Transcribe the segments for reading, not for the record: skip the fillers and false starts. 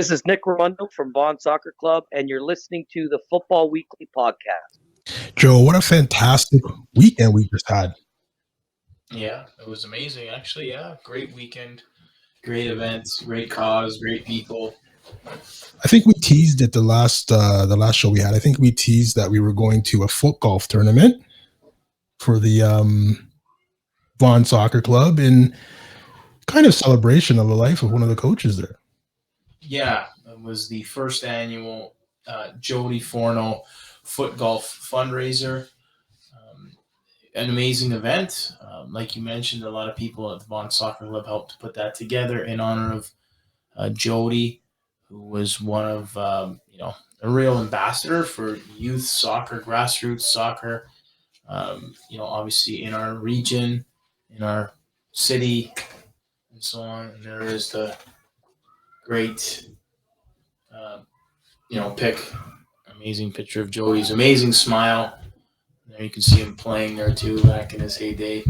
This is Nick Ramundo from Vaughan Soccer Club, and you're listening to the Football Weekly podcast. Joe, what a fantastic weekend we just had. Yeah, it was amazing, actually. Yeah, great weekend, great events, great cause, great people. I think we teased it the last show we had. I think we teased that we were going to a Futgolf tournament for the Vaughan Soccer Club in kind of celebration of the life of one of the coaches there. Yeah, it was the first annual Jody Forno Footgolf fundraiser. An amazing event. Like you mentioned, a lot of people at the Vaughan Soccer Club helped to put that together in honor of Jody, who was one of, a real ambassador for youth soccer, grassroots soccer, obviously in our region, in our city, and so on. And there is the great, amazing picture of Jody's amazing smile. There you can see him playing there too back in his heyday.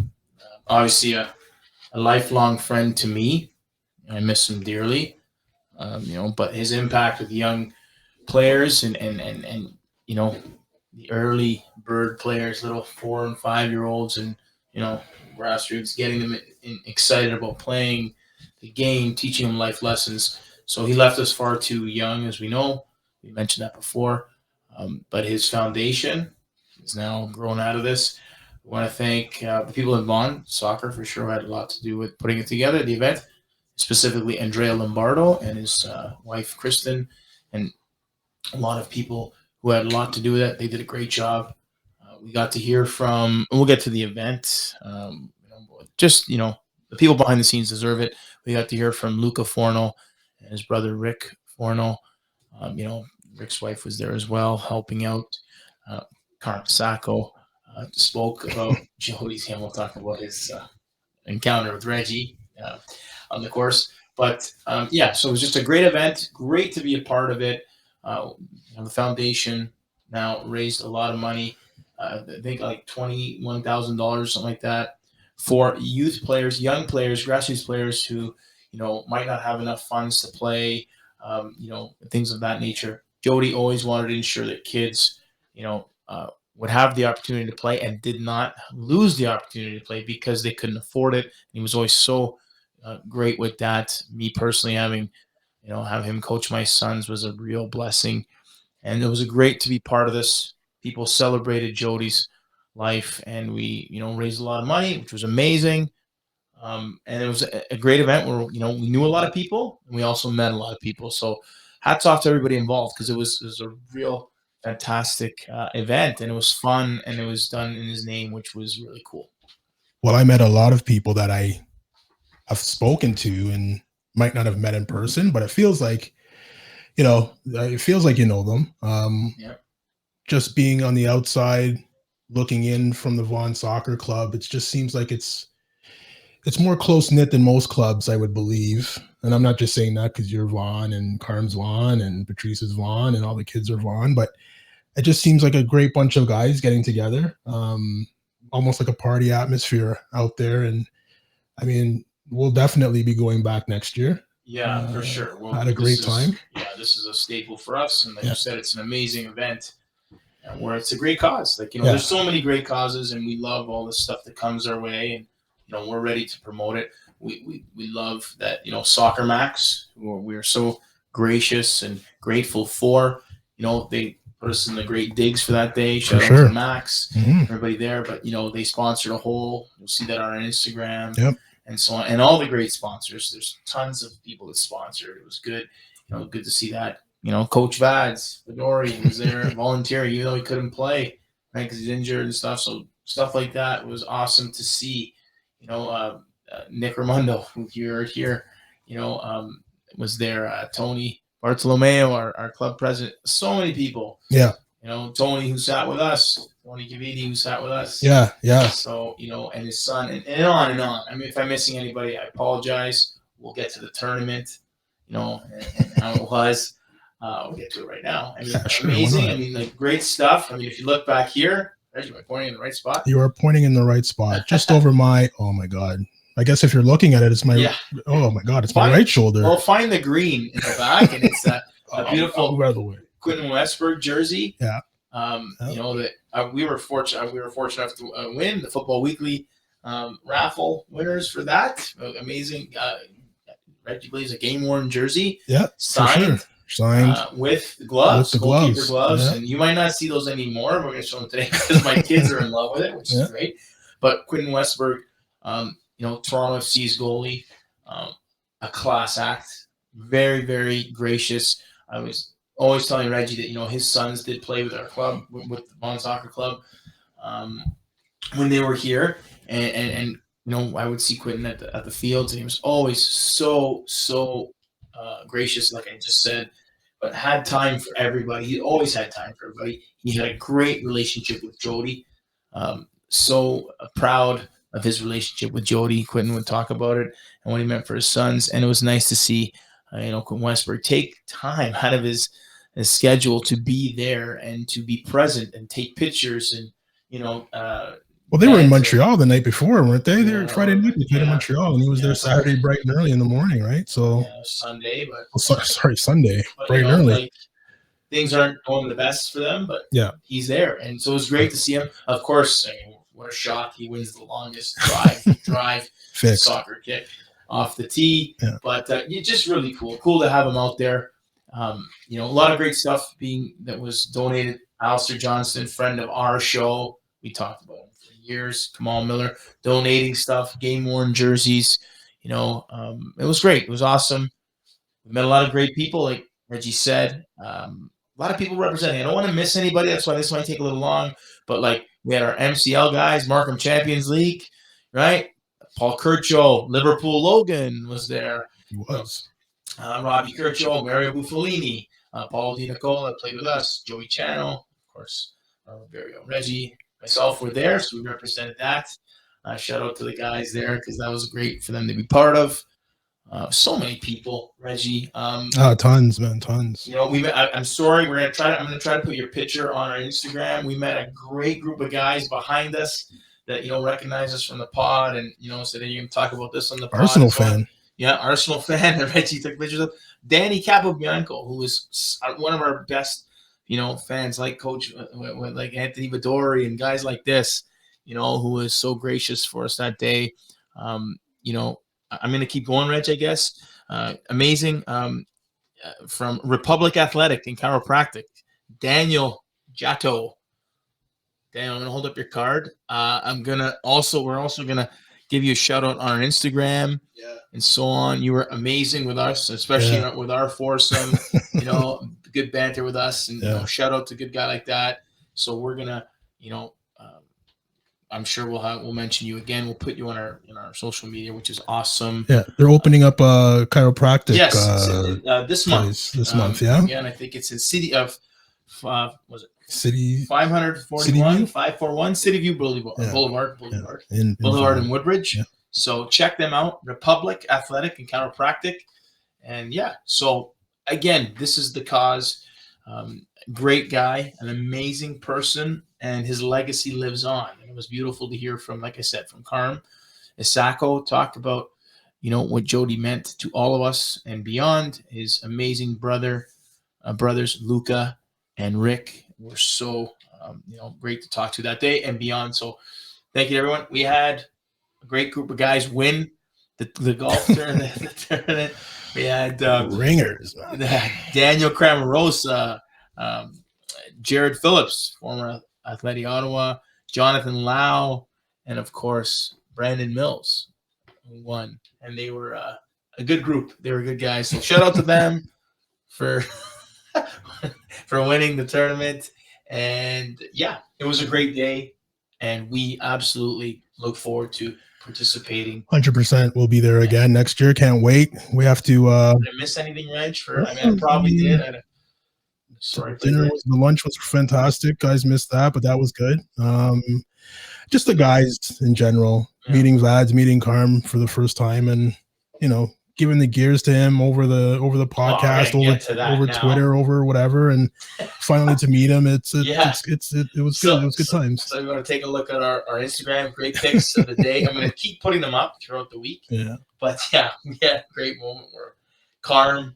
Obviously a lifelong friend to me. I miss him dearly. But his impact with young players and the early bird players, little 4 and 5 year olds, and grassroots, getting them excited about playing the game, teaching them life lessons. So he left us far too young, as we know. We mentioned that before. But his foundation is now grown out of this. We want to thank the people in Vaughan Soccer for sure, had a lot to do with putting it together, the event, specifically Andrea Lombardo and his wife, Kristen, and a lot of people who had a lot to do with it. They did a great job. We got to hear from, and we'll get to the event, the people behind the scenes deserve it. We got to hear from Luca Forno and his brother, Rick Forno. Rick's wife was there as well, helping out. Carm Sacco spoke about Jody's game. We'll talk about his encounter with Reggie on the course. But, so it was just a great event. Great to be a part of it. The foundation now raised a lot of money. I think like $21,000, something like that, for youth players, young players, grassroots players who, might not have enough funds to play, things of that nature. Jody always wanted to ensure that kids, would have the opportunity to play and did not lose the opportunity to play because they couldn't afford it. And he was always so great with that. Me personally, have him coach my sons was a real blessing. And it was great to be part of this. People celebrated Jody's life, and we, raised a lot of money, which was amazing. And it was a great event where, we knew a lot of people, and we also met a lot of people. So hats off to everybody involved, because it was a real fantastic event, and it was fun, and it was done in his name, which was really cool. Well, I met a lot of people that I have spoken to and might not have met in person, but it feels like, you know them. Just being on the outside, looking in from the Vaughan Soccer Club, it just seems like it's more close-knit than most clubs, I would believe. And I'm not just saying that because you're Vaughan and Carm's Vaughan and Patrice is Vaughan and all the kids are Vaughan, but it just seems like a great bunch of guys getting together, almost like a party atmosphere out there. And I mean, we'll definitely be going back next year. Yeah, for sure. Had a great time. Yeah, this is a staple for us. And like you said, it's an amazing event where it's a great cause. There's so many great causes, and we love all the stuff that comes our way. And, we're ready to promote it. We love that, Soccer Max, who we are so gracious and grateful for. They put us in the great digs for that day. Shout out to Max, everybody there. But, they sponsored a whole, you'll see that on our Instagram and so on. And all the great sponsors. There's tons of people that sponsored. It was good. Good to see that. Coach Vads, Fedori was there volunteering, even though he couldn't play, right, because he's injured and stuff. So stuff like that was awesome to see. Nick Ramundo, who you heard here, was there. Tony Bartolomeo, our club president. So many people. Yeah. Tony, who sat with us. Tony Gavidi, who sat with us. Yeah, yeah. So, and his son, and on and on. I mean, if I'm missing anybody, I apologize. We'll get to the tournament, and how it was. We'll get to it right now. I mean, amazing. I mean, like, great stuff. I mean, if you look back here, am I pointing in the right spot? You are pointing in the right spot. Just over oh my God. I guess if you're looking at it, it's my Yeah. oh my god, it's my right shoulder. Well, find the green in the back, and it's a beautiful Out of the way. Quentin Westberg jersey. Yeah. You know that we were fortunate enough to win the Football Weekly raffle winners for that. Amazing. Reggie Blaze, a game worn jersey. Yeah. Signed. With gloves, goalkeeper gloves, and you might not see those anymore. We're going to show them today because my kids are in love with it, which is great. But Quentin Westberg, you know, Toronto FC's goalie, a class act, very, very gracious. I was always telling Reggie that, you know, his sons did play with our club, with the Bond Soccer Club, when they were here, and you know, I would see Quentin at the fields, and he was always so gracious, like I just said, but had time for everybody. He always had time for everybody. He had a great relationship with Jody. So proud of his relationship with Jody. Quentin would talk about it and what he meant for his sons. And it was nice to see, you know, Quentin Westberg take time out of his schedule to be there and to be present and take pictures and, you know, well, they were in Montreal the night before, weren't they? They were Friday night. They played in Montreal, and he was there Saturday bright and early in the morning, right? So Sunday, but Sunday bright and early. Like, things aren't going the best for them, but he's there, and so it was great to see him. Of course, I mean, what a shock! He wins the longest drive soccer kick off the tee. Yeah. But it's just really cool to have him out there. You know, a lot of great stuff that was donated. Alistair Johnston, friend of our show, we talked about him for years. Kamal Miller donating stuff, game-worn jerseys. You know, it was great. It was awesome. We met a lot of great people, like Reggie said. A lot of people representing. I don't want to miss anybody. That's why this might take a little long. But, like, we had our MCL guys, Markham Champions League, right? Paul Kircho, Liverpool Logan was there. He was. Robbie Kircho, Mario Buffalini, Paul Di Nicola played with us, Joey Channel, of course, our very own Reggie, myself were there, so we represented that. Shout out to the guys there because that was great for them to be part of. So many people, Reggie. Tons, man, tons. You know, I'm sorry. I'm gonna try to put your picture on our Instagram. We met a great group of guys behind us that, you know, recognize us from the pod, and, you know, so then you're gonna talk about this on the pod. Arsenal fan. Yeah, Arsenal fan that Reggie took pictures of. Danny Capobianco, who was one of our best, you know, fans, like Coach, like Anthony Vidori and guys like this, you know, who was so gracious for us that day. You know, I'm going to keep going, Reg, I guess. Amazing. From Republic Athletic and Chiropractic, Daniel Jatto. Daniel, I'm going to hold up your card. We're also going to give you a shout out on our Instagram and so on. You were amazing with us, especially with our foursome, you know, good banter with us, and, you know, shout out to a good guy like that. So we're going to, you know, I'm sure we'll mention you again. We'll put you on our social media, which is awesome. Yeah, they're opening up a chiropractic. Yes, this month. This month, yeah. Yeah, and I think it's in City of was it City 541 541 City View Boulevard Boulevard in Woodbridge. Yeah. So check them out. Republic Athletic and Chiropractic, and so again, this is the cause. Great guy, an amazing person, and his legacy lives on. And it was beautiful to hear from, like I said, from Carm. Isako talked about, you know, what Jody meant to all of us and beyond. His amazing brothers, Luca and Rick, were so, you know, great to talk to that day and beyond. So thank you, everyone. We had a great group of guys win the golf tournament. We had ringers, Daniel Cramarosa, Jared Phillips, former Athletic Ottawa, Jonathan Lau, and of course Brandon Mills, who won. And they were a good group. They were good guys. So shout out to them for winning the tournament. And it was a great day, and we absolutely look forward to participating. 100%. We'll be there again next year. Can't wait. We have to. Did I miss anything, Reg? I probably did. The lunch was fantastic. Guys missed that, but that was good. Just the guys in general, meeting Vlads, meeting Carm for the first time, and, you know, giving the gears to him over the podcast, over Twitter, over whatever, and finally to meet him, it was good. It was good times. So we're going to take a look at our Instagram, great pics of the day. I'm going to keep putting them up throughout the week. Yeah. But yeah, great moment where Carm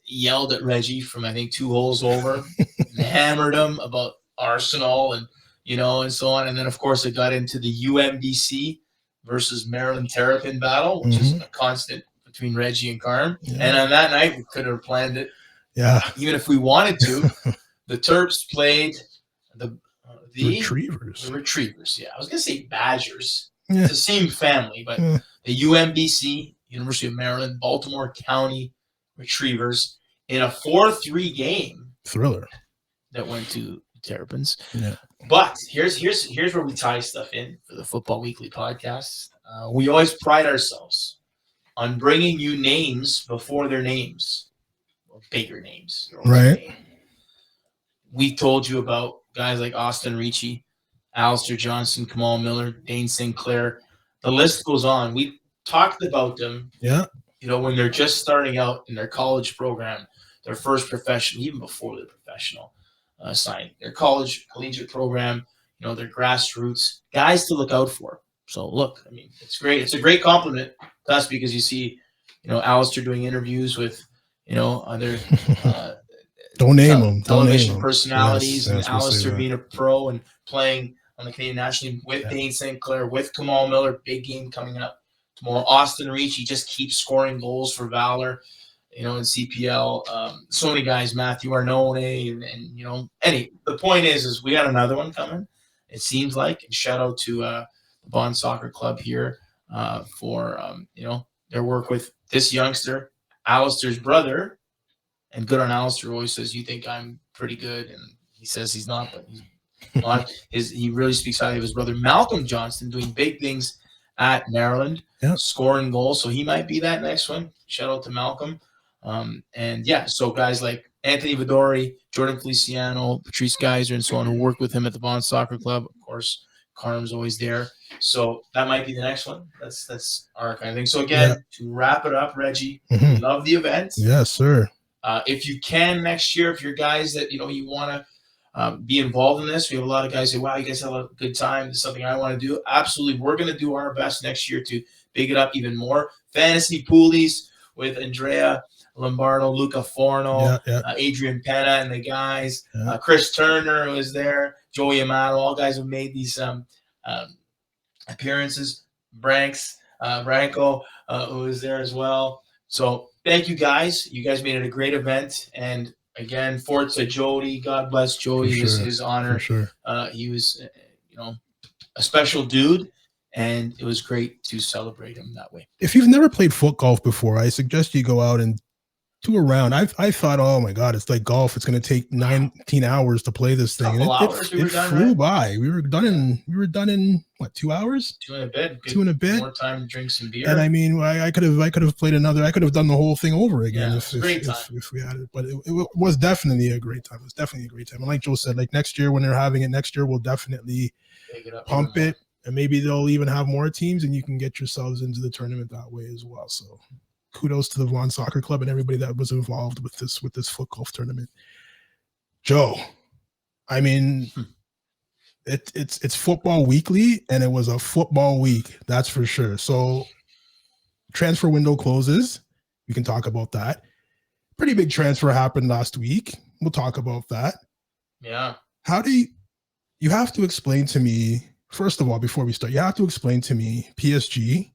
yelled at Reggie from, I think, 2 holes over and hammered him about Arsenal and, and so on. And then, of course, it got into the UMBC versus Maryland Terrapin battle, which is a constant between Reggie and Carm. Yeah. And on that night, we could have planned it. Yeah. Even if we wanted to. The Terps played the Retrievers. The Retrievers, yeah. I was going to say Badgers. Yeah. It's the same family, but the UMBC, University of Maryland, Baltimore County Retrievers in a 4-3 game. Thriller. That went to Terrapins. Yeah. But here's where we tie stuff in for the Football Weekly podcast. We always pride ourselves on bringing you names before their names, or bigger names. Right. Name. We told you about guys like Austin Ricci, Alistair Johnson, Kamal Miller, Dane Sinclair. The list goes on. We talked about them. Yeah. When they're just starting out in their college program, their first professional, even before they're professional, signing their collegiate program, their grassroots guys to look out for. So look, I mean, it's great. It's a great compliment to us because you see, Alistair doing interviews with, other don't name them. Television personalities, and Alistair being a pro and playing on the Canadian national team with Dane Sinclair, with Kamal Miller, big game coming up tomorrow. Austin Ricci just keeps scoring goals for Valor, in CPL. So many guys, Matthew Arnone, and the point is we got another one coming, it seems like. And shout out to the Bond Soccer Club here for, their work with this youngster, Alistair's brother. And good on Alistair always says, you think I'm pretty good. And he says he's not, but he's not. He really speaks highly of his brother, Malcolm Johnston, doing big things at Maryland, scoring goals. So he might be that next one. Shout out to Malcolm. So guys like Anthony Vidori, Jordan Feliciano, Patrice Geiser, and so on who work with him at the Bond Soccer Club. Of course, Carm's always there. So that might be the next one. That's our kind of thing. So again, to wrap it up, Reggie, we love the event. Yes, sir. If you can next year, if you're guys that, you want to be involved in this, we have a lot of guys say, wow, you guys have a good time. It's something I want to do. Absolutely. We're going to do our best next year to big it up even more. Fantasy poolies with Andrea Lombardo, Luca Forno, Adrian Penna and the guys, Chris Turner who is there, Joey Amato, all guys have made these appearances. Branco who is there as well. So thank you guys. You guys made it a great event. And again, Forza Jody, God bless Jody, his honor. For sure. He was, a special dude, and it was great to celebrate him that way. If you've never played foot golf before, I suggest you go out and do a round. I thought, oh my God, it's like golf. It's going to take 19 hours to play this thing. It flew by. We were done in what, 2 hours? 2 and a bit. Two and a bit. More time to drink some beer. And I mean, I could have played another. I could have done the whole thing over again if we had it. But it was definitely a great time. It was definitely a great time. And like Joe said, like next year when they're having it, we'll definitely pump it, and maybe they'll even have more teams, and you can get yourselves into the tournament that way as well. So kudos to the Vaughan Soccer Club and everybody that was involved with this foot golf tournament. Joe, I mean, it's football weekly, and it was a football week, that's for sure. So transfer window closes. We can talk about that. Pretty big transfer happened last week. We'll talk about that. Yeah. How do you have to explain to me, first of all, before we start, you have to explain to me PSG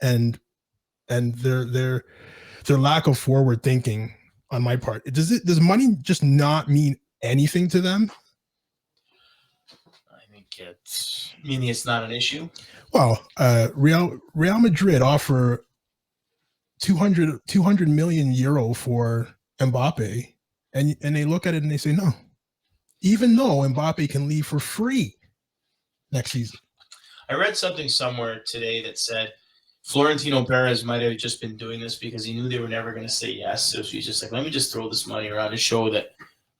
and their lack of forward thinking on my part. Does money just not mean anything to them? I think it's not an issue. Well, Real Madrid offer 200 million euro for Mbappe, and they look at it and they say no, even though Mbappe can leave for free next season. I read something somewhere today that said Florentino Perez might have just been doing this because he knew they were never going to say yes. So he's just like, let me just throw this money around to show that,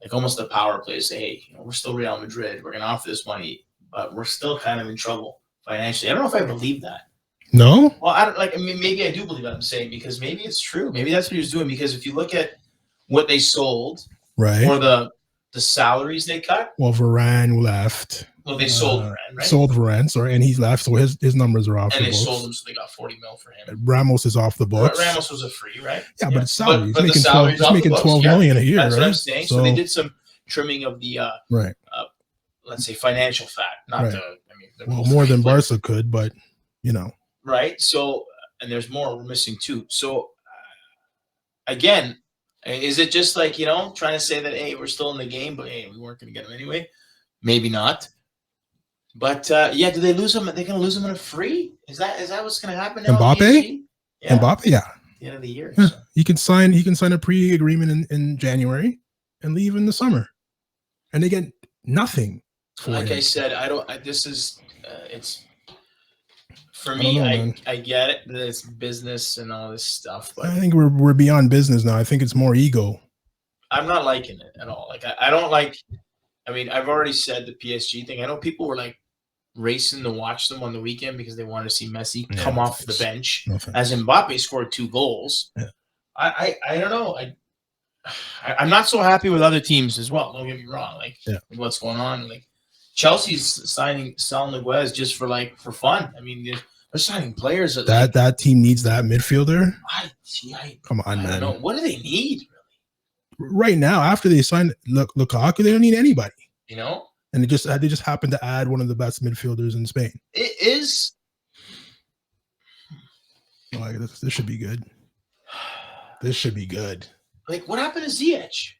like almost a power play, say, hey, we're still Real Madrid. We're going to offer this money, but we're still kind of in trouble financially. I don't know if I believe that. No? Well, I don't like. I mean, maybe I do believe what I'm saying because maybe it's true. Maybe that's what he was doing. Because if you look at what they sold Right. or the salaries they cut, Well, Varane left. well, they sold Varane, right? Sold Varane, sorry, and he's left, so his numbers are off and the they books. sold him, so they got 40 mil for him. Ramos is off the books. Ramos was a free, right? Yeah, but it's salary. But he's the salary's off making the books. 12 million a year. That's right? what I'm saying. So they did some trimming of the right. Let's say financial fat, not right. the. I mean, well, more than Barca could, but you know. Right. So, and there's more we're missing too. So, again, is it just like trying to say that hey, we're still in the game, but hey, we weren't going to get him anyway? Maybe not. But yeah, do they lose him? Are they going to lose him in a free? Is that what's going to happen now? Mbappe? Yeah. Mbappe, yeah. At the end of the year. Yeah. So. He can sign a pre-agreement in January and leave in the summer. And they get nothing. Like him. I said, this is it's for me. I get it that it's business and all this stuff, but I think we're beyond business now. I think it's more ego. I'm not liking it at all. Like I don't like. I mean, I've already said the PSG thing. I know people were like racing to watch them on the weekend because they wanted to see Messi come off the bench as Mbappe scored 2 goals. Yeah. I don't know. I'm not so happy with other teams as well. Don't get me wrong. Like what's going on? Like Chelsea's selling Niguez just for fun. I mean, they're signing players that team needs that midfielder. Come on, man. I don't know. What do they need? Right now, after they signed Lukaku, they don't need anybody. And they just happened to add one of the best midfielders in Spain. It is. Like this should be good. This should be good. Like what happened to Ziyech?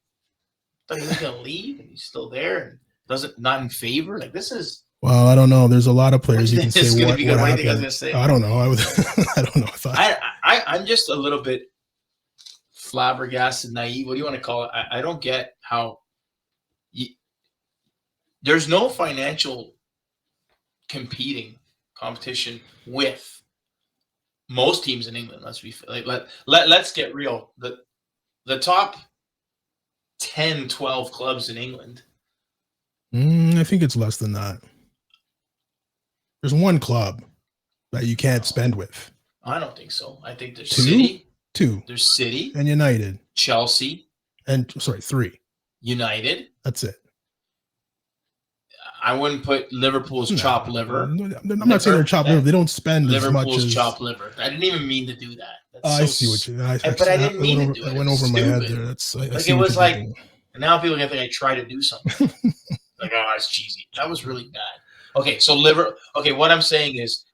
Like he's gonna leave and he's still there and not in favor. Like this is. Well, I don't know. There's a lot of players you can say what happened. What do you think I was gonna say? I don't know. I don't know. I'm just a little bit flabbergasted, naive. What do you want to call it? I don't get how there's no financial competition with most teams in England. Let's be let's get real. The top 10, 12 clubs in England. I think it's less than that. There's one club that you can't spend with. I don't think so. I think there's 2? City. 2. There's City and United, Chelsea, and 3. United. That's it. I wouldn't put Liverpool's chopped liver. I'm not saying they're chopped liver. They don't spend Liverpool's as much as chopped liver. I didn't even mean to do that. I see what you. But I didn't mean to do it. I went over my head there. It was like, and now people think I try to do something. Like, oh, it's cheesy. That was really bad. Okay, so Okay, what I'm saying is,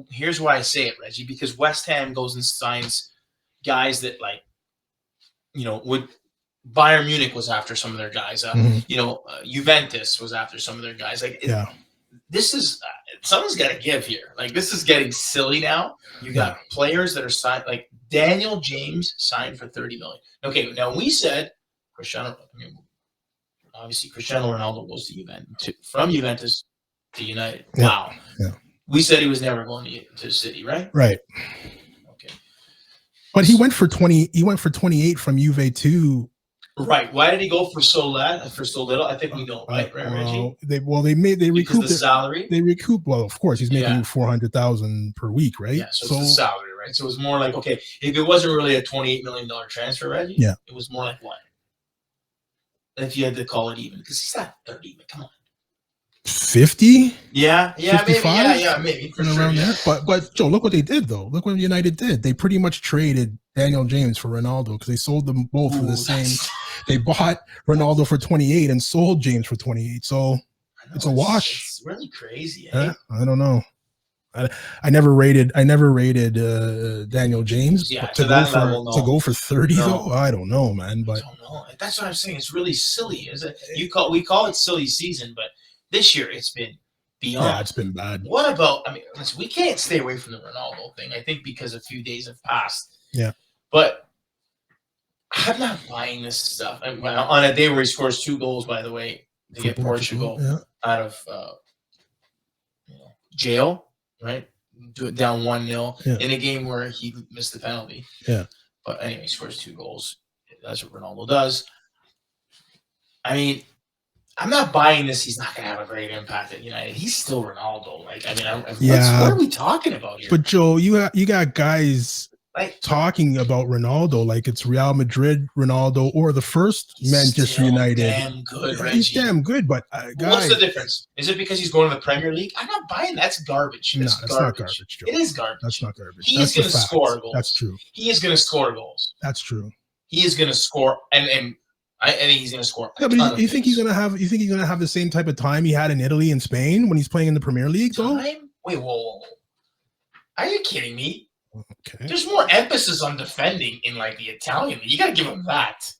here's why I say it, Reggie, because West Ham goes and signs guys that would. Bayern Munich was after some of their guys. Juventus was after some of their guys. This is something's got to give here. Like this is getting silly now. You got players that are signed. Like Daniel James signed for $30 million. Okay, now we said obviously Cristiano Ronaldo goes to Juventus from Juventus to United. Yeah. Wow. Yeah. We said he was never going to City, right? Right. Okay. But he went for 20. He went for 28 from Juve too. Right. Why did he go for so little? I think we don't. Right, Reggie. They recouped the salary. They recouped. Well, of course, he's making $400,000 per week, right? Yeah. So it's the salary, right? So it was more like if it wasn't really a $28 million transfer, Reggie. Yeah. It was more like what? If you had to call it even, because he's not 30. But come on. 50? Yeah, 55? Maybe for around sure. There. But Joe, look what they did though. Look what United did. They pretty much traded Daniel James for Ronaldo because they sold them both for the same. They bought Ronaldo for 28 and sold James for 28. So it's a wash. It's really crazy. I don't know. I never rated Daniel James to go for 30 though. I don't know, man. But I don't know. That's what I'm saying. It's really silly. Is it? We call it silly season, but this year it's been beyond. Yeah, it's been bad. What about? I mean, listen, we can't stay away from the Ronaldo thing. I think because a few days have passed. Yeah. But I'm not buying this stuff. On a day where he scores 2 goals, by the way, to get Portugal out of jail, right? Do it down 1-0 in a game where he missed the penalty. Yeah. But anyway, he scores 2 goals. That's what Ronaldo does. I mean, I'm not buying this. He's not going to have a great impact at United. He's still Ronaldo. Like, I mean, what are we talking about here? But Joe, you got guys like talking about Ronaldo like it's Real Madrid Ronaldo or the first Manchester United. Damn good, Reggie. He's damn good, but guys, what's the difference? Is it because he's going to the Premier League? I'm not buying that. That's garbage. No, that's not garbage, Joe. It is garbage. That's not garbage. He is going to score goals. That's true. He is going to score goals. That's true. He is going to score, and I think he's going to score. Yeah, but you think he's going to have? You think he's going to have the same type of time he had in Italy and Spain when he's playing in the Premier League? Though? Wait, whoa. Are you kidding me? Okay. There's more emphasis on defending in like the Italian league. You got to give him that.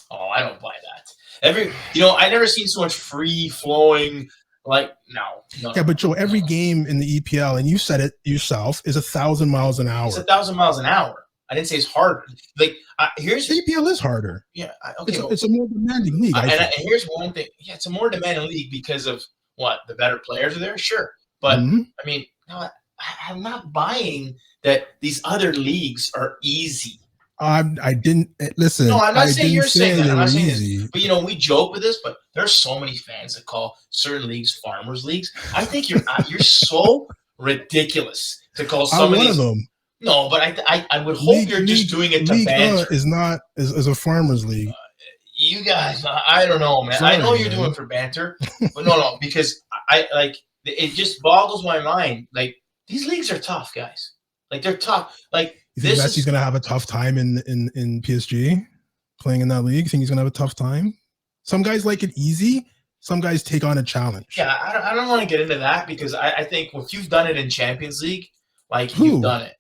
Oh, I don't buy that. I never seen so much free flowing. Like no. Yeah, but Joe, every game in the EPL, and you said it yourself, is 1,000 miles an hour. It's 1,000 miles an hour. I didn't say it's harder. Like here's the EPL is harder. Yeah, okay. It's a more demanding league. And here's one thing. Yeah, it's a more demanding league because of what the better players are there. Sure, but I mean, no, I'm not buying that these other leagues are easy. I didn't listen. No, I'm not saying you're saying that. I'm not saying easy. This. But we joke with this, but there's so many fans that call certain leagues farmers leagues. I think you're so ridiculous to call some of them. No, but I would hope you're just doing it to banter. Is a farmers league. You guys, I don't know, man. Sorry, I know you're doing it for banter, but no, because I like it just boggles my mind. Like these leagues are tough, guys. Like they're tough. Like you think Messi's gonna have a tough time in PSG playing in that league? You think he's gonna have a tough time? Some guys like it easy. Some guys take on a challenge. Yeah, I don't want to get into that because I think if you've done it in Champions League, like you've done it.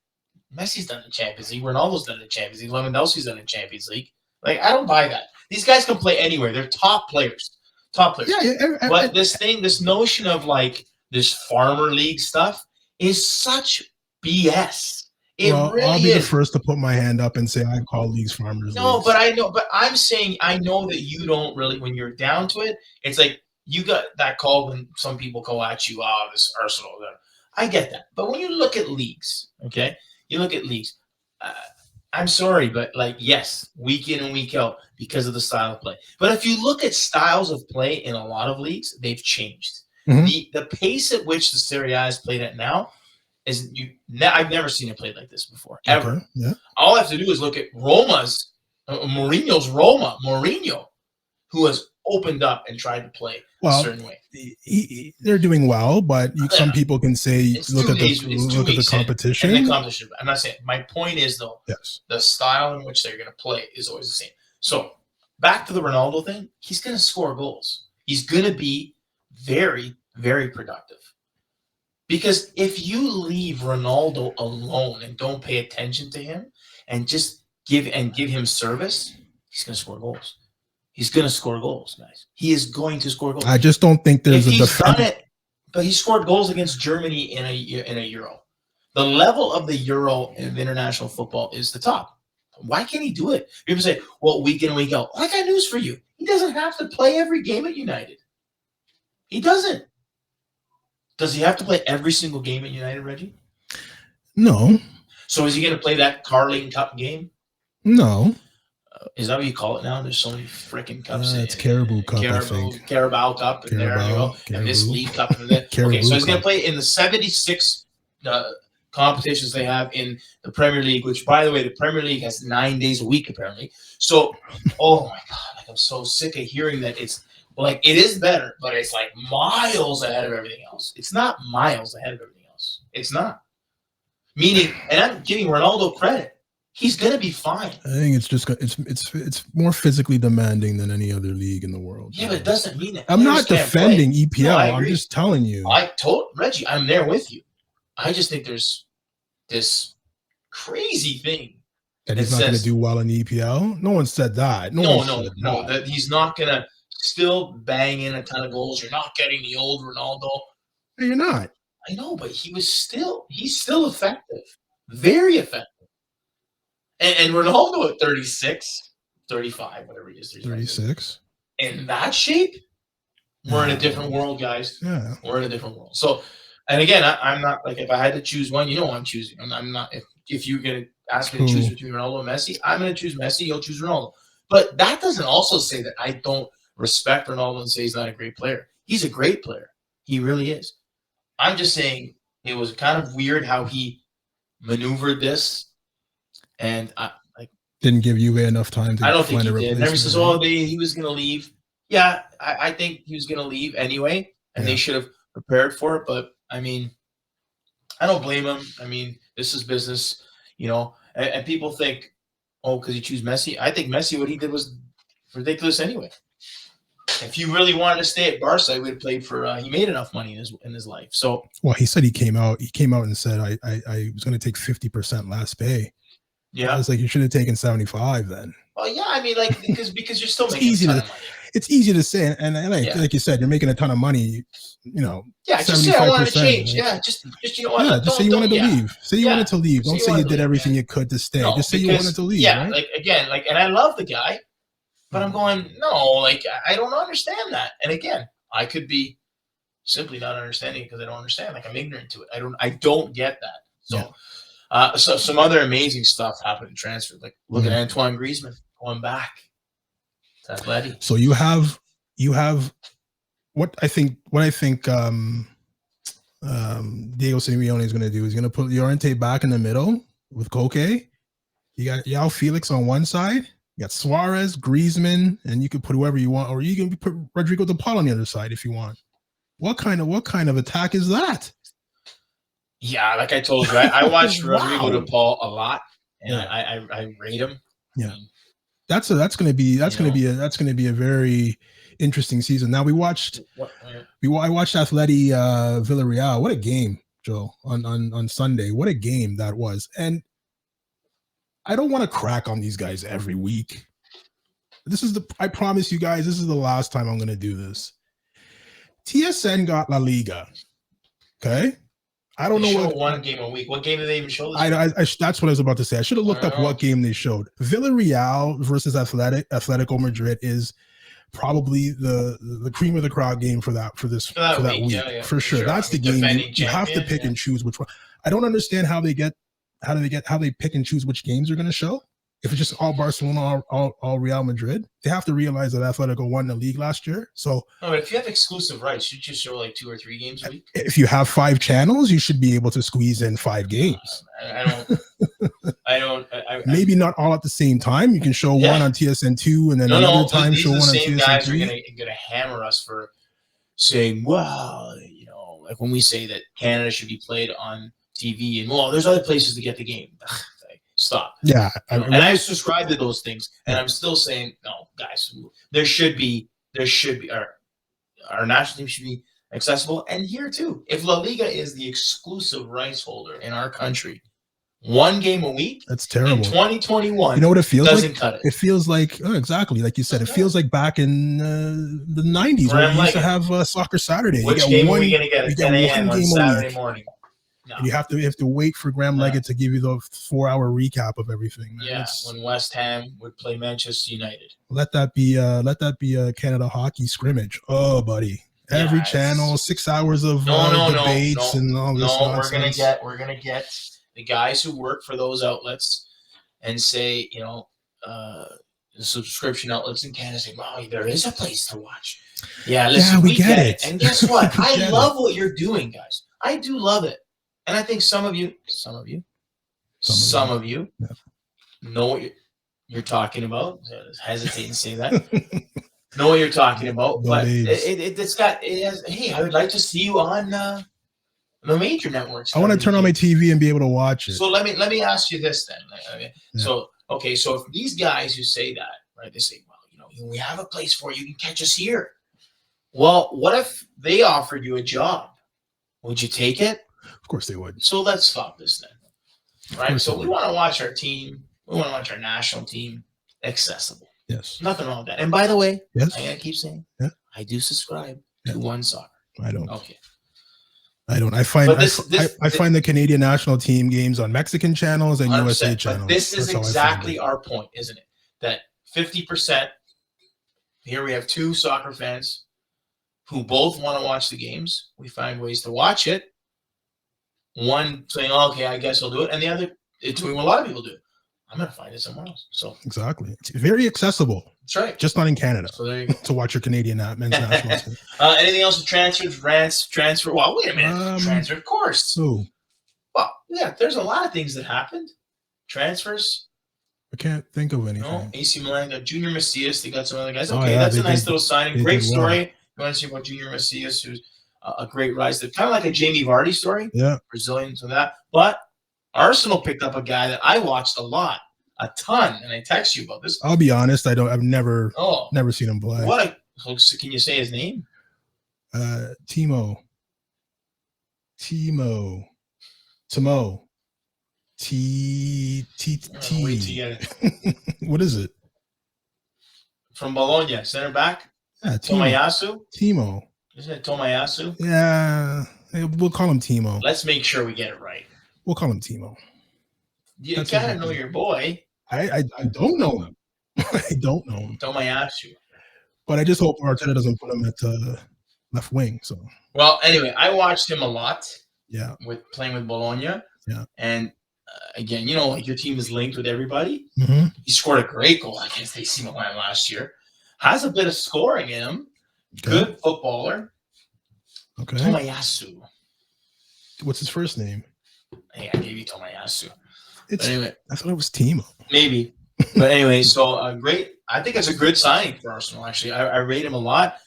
Messi's done the Champions League. Ronaldo's done the Champions League. Lewandowski's done the Champions League. Like, I don't buy that. These guys can play anywhere. They're top players. Top players. Yeah, but this notion of, like, this farmer league stuff is such BS. I'll be the first to put my hand up and say I call leagues farmers leagues. No, but I know. But I'm saying I know that you don't really – when you're down to it, it's like you got that call when some people go at you, this Arsenal. I get that. But when you look at leagues, okay – you look at leagues. I'm sorry, but like, yes, week in and week out because of the style of play. But if you look at styles of play in a lot of leagues, they've changed. Mm-hmm. The pace at which the Serie A is played at now is I've never seen it played like this before, ever. Okay. Yeah. All I have to do is look at Mourinho's Roma, who has opened up and tried to play a certain way. They're doing well, but some people can say look at the competition. And the competition. I'm not saying. My point is though, yes, the style in which they're going to play is always the same. So back to the Ronaldo thing, he's going to score goals. He's going to be very, very productive. Because if you leave Ronaldo alone and don't pay attention to him and just give him service, he's going to score goals. He's going to score goals, guys. He is going to score goals. I just don't think there's a defense. Done it, but he scored goals against Germany in a Euro. The level of the Euro of international football is the top. Why can't he do it? People say, well, week in and week out. I got news for you. He doesn't have to play every game at United. He doesn't. Does he have to play every single game at United, Reggie? No. So is he going to play that Carling Cup game? No. Is that what you call it now? There's so many freaking cups. It's Caribou Cup, I think. Carabao Cup, and there you go. And this League Cup. And then, okay, so he's going to play in the 76 competitions they have in the Premier League, which, by the way, the Premier League has 9 days a week, apparently. So, oh, my God, like I'm so sick of hearing that it's, like, it is better, but it's, like, miles ahead of everything else. It's not miles ahead of everything else. It's not. Meaning, and I'm giving Ronaldo credit. He's going to be fine. I think it's just it's more physically demanding than any other league in the world. Yeah, but it doesn't mean that. I'm not defending EPL. No, I'm just telling you. I told Reggie, I'm there with you. I just think there's this crazy thing that he's not going to do well in the EPL. No one said that. No. That he's not going to still bang in a ton of goals. You're not getting the old Ronaldo. No, you're not. I know, but he's still effective, very effective. And Ronaldo at 36, 35, whatever he is. 36. In that shape, we're in a different world, guys. Yeah. We're in a different world. So, and again, I'm not, like, if I had to choose one, you know I'm choosing. I'm not, if you're going to ask me to choose between Ronaldo and Messi, I'm going to choose Messi. You'll choose Ronaldo. But that doesn't also say that I don't respect Ronaldo and say he's not a great player. He's a great player. He really is. I'm just saying it was kind of weird how he maneuvered this, and I didn't give Juve enough time to. I don't think find he a did. And everybody replacement, says, right? "Oh, he was going to leave." Yeah, I think he was going to leave anyway, and they should have prepared for it. But I mean, I don't blame him. I mean, this is business, you know. And people think, oh, because he chose Messi. I think Messi, what he did was ridiculous anyway. If you really wanted to stay at Barca, he would have played for. He made enough money in his life. So, well, he said he came out and said I was going to take 50% last pay. Yeah, I was like, you should have taken 75 then. Well, yeah, I mean, like because you're still It's making easy a ton to, of money. It's easy to say, and like you said, you're making a ton of money. You know, yeah, just say I wanted to change. Yeah, just you know what? Yeah, just say you wanted to leave. Say you wanted to leave. Don't say you did everything you could to stay. No, just say you wanted to leave. Yeah, right? like again, like, and I love the guy, but I'm going, no, like I don't understand that. And again, I could be simply not understanding it because I don't understand. Like I'm ignorant to it. I don't get that. So. So some other amazing stuff happened in transfer. Like look at Antoine Griezmann going back to Atleti. So you have what I think Diego Simeone is going to do is going to put Llorente back in the middle with Koke. You got João Felix on one side. You got Suarez, Griezmann, and you can put whoever you want, or you can put Rodrigo de Paul on the other side if you want. What kind of attack is that? Yeah, like I told you, I watched Rodrigo de Paul a lot, and I rate him. Yeah, that's going to be a very interesting season. Now I watched Atleti Villarreal. What a game, Joe, on Sunday. What a game that was. And I don't want to crack on these guys every week. I promise you guys, this is the last time I'm going to do this. TSN got La Liga. Okay. I don't know what one game a week. What game did they even show? That's what I was about to say. I should have looked up what game they showed. Villarreal versus Atletico Madrid is probably the cream of the crowd game for that week. Yeah, for sure. That's the game you have to pick and choose which one. I don't understand how they pick and choose which games they're going to show. If it's just all Barcelona, all Real Madrid, they have to realize that Atletico won the league last year. So, no, but if you have exclusive rights, you just show like 2 or 3 games a week. If you have 5 channels, you should be able to squeeze in 5 games. I don't. Maybe not all at the same time. You can show one on TSN2, and then another time show one on TSN3. These guys are gonna hammer us for saying, "Well, you know, like when we say that Canada should be played on TV, and well, there's other places to get the game." Stop. Yeah. And I subscribe to those things. And I'm still saying, no, guys, there should be our national team should be accessible. And here too, if La Liga is the exclusive rights holder in our country, 1 game a week, that's terrible. In 2021, you know what it feels doesn't like? Cut it. It feels like exactly like you said. It feels like back in the 90s when we used to have Soccer Saturday. Which game are we going to get at 10 a.m. on Saturday morning? No. And you have to wait for Graham Leggett to give you the 4-hour recap of everything. Man. Yeah, when West Ham would play Manchester United. Let that be a Canada hockey scrimmage. Oh, buddy, every channel, 6 hours of debates and all this. No, we're gonna get the guys who work for those outlets and say, you know, the subscription outlets in Canada say, "Wow, there is a place to watch." Yeah, listen, we get it. And guess what? I love what you're doing, guys. I do love it. And I think some of you know what you're talking about. Hesitate to say that. Know what you're talking about. But hey, I would like to see you on the major networks. I want to turn on my TV and be able to watch it. So let me ask you this then. So if these guys who say that, right, they say, well, you know, we have a place for you. You can catch us here. Well, what if they offered you a job? Would you take it? Of course they would. So let's stop this then. Right? So we want to watch our team. We want to watch our national team accessible. Yes. Nothing wrong with that. And by the way, yes, I gotta keep saying, I do subscribe to One Soccer. I don't. Okay. I don't. I find the Canadian national team games on Mexican channels and USA channels. But this is exactly our point, isn't it? That 50%. Here we have 2 soccer fans who both want to watch the games. We find ways to watch it. One saying, oh, okay, I guess I'll do it. And the other, doing what a lot of people do. I'm going to find it somewhere else. So exactly. It's very accessible. That's right. Just not in Canada. So there you go. To watch your Canadian men's national team. Anything else with transfers, rants, transfer? Well, wait a minute. Transfer, of course. Who? Well, yeah, there's a lot of things that happened. Transfers. I can't think of anything. No, AC Milan got Junior Macias. They got some other guys. Oh, Okay, yeah, that's a nice little signing. Great story. Well. You want to see about Junior Macias, who's a great rise. Kind of like a Jamie Vardy story. Yeah. Brazilian to that. But Arsenal picked up a guy that I watched a ton, and I text you about this. I'll be honest, I've never seen him play. Can you say his name? Timo. What is it? From Bologna, center back. Yeah, Tomayasu. Timo. Isn't it Tomayasu? Yeah, we'll call him Timo. Let's make sure we get it right. We'll call him Timo. You gotta know your boy. I don't know him. I don't know him. Tomayasu. But I just hope Arteta doesn't put him at left wing. So. Well, anyway, I watched him a lot. Yeah. With playing with Bologna. Yeah. And again, your team is linked with everybody. Mm-hmm. He scored a great goal against AC Milan last year. Has a bit of scoring in him. Okay. Good footballer. Okay. Tomayasu. What's his first name? Yeah, maybe Tomayasu. Anyway, I thought it was Timo. Maybe. But anyway, so great. I think it's a good signing for Arsenal, actually. I rate him a lot.